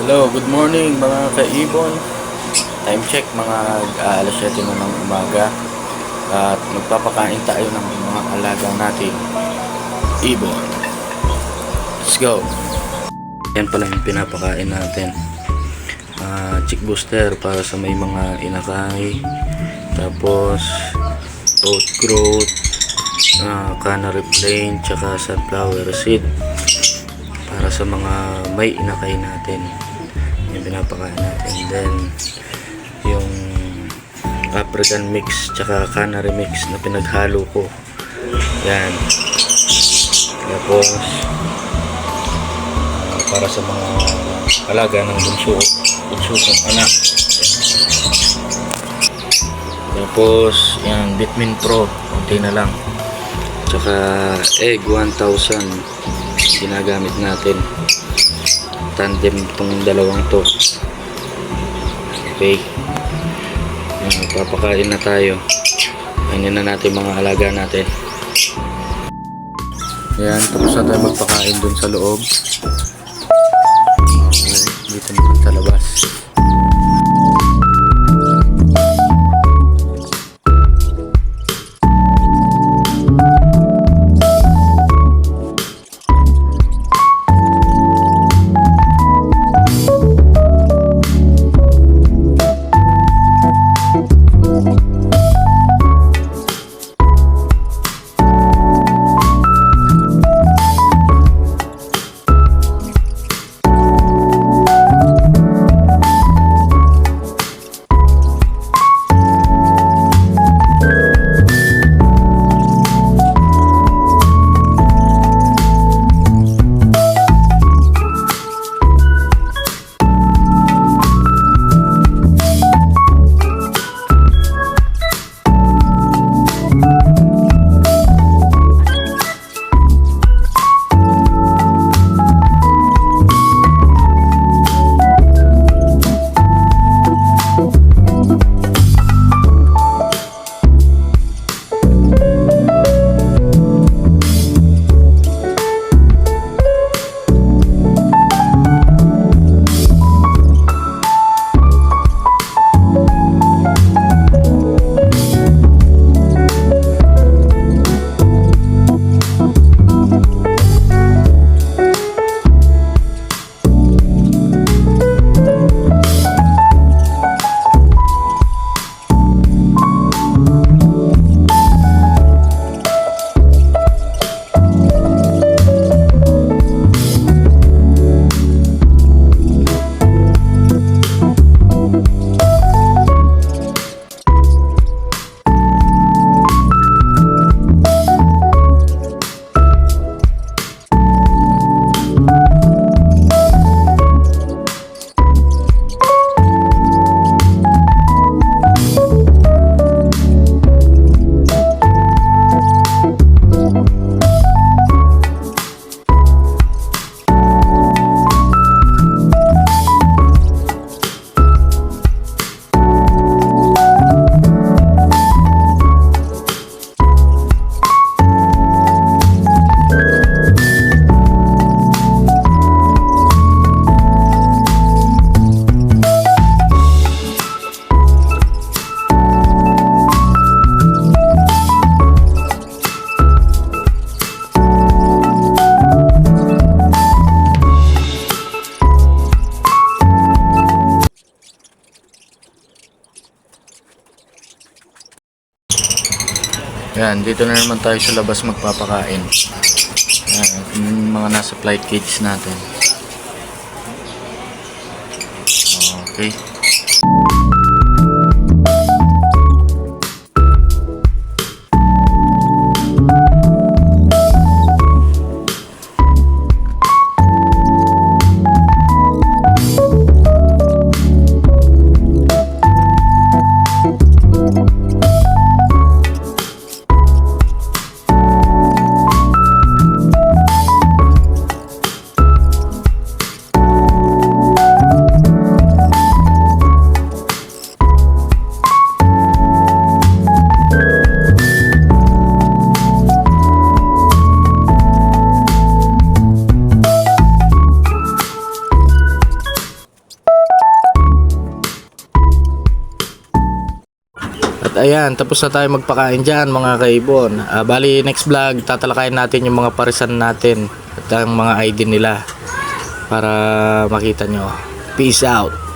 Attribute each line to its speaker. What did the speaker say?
Speaker 1: Hello, good morning mga kaibon. Time check, mga alas 7 na ng umaga. At magpapakain tayo ng mga alaga natin ibon. Let's go. Yan pala yung pinapakain natin. Chick booster para sa may mga inakay. Tapos oat growth, canary plain, tsaka sunflower seed para sa mga may inakay natin. Yung pinapakain natin. Then yung African mix tsaka canary mix na pinaghalo ko, yan. Tapos para sa mga alaga ng bunso kong anak. Tapos yan, Vitamin Pro konti na lang, tsaka egg 1000 ginagamit natin, tandem itong dalawang to. Okay, papakain na tayo. Kainin na natin mga alaga natin. Ayan, tapos na tayo magpakain dun sa loob. Okay, dito naman sa labas. Yan, dito na naman tayo sa labas magpapakain. Yan, yung mga nasa flight cage natin. Okay. At ayan, tapos na tayo magpakain dyan mga kaibon. Bali next vlog, tatalakayin natin yung mga parisan natin at ang mga ID nila para makita nyo. Peace out.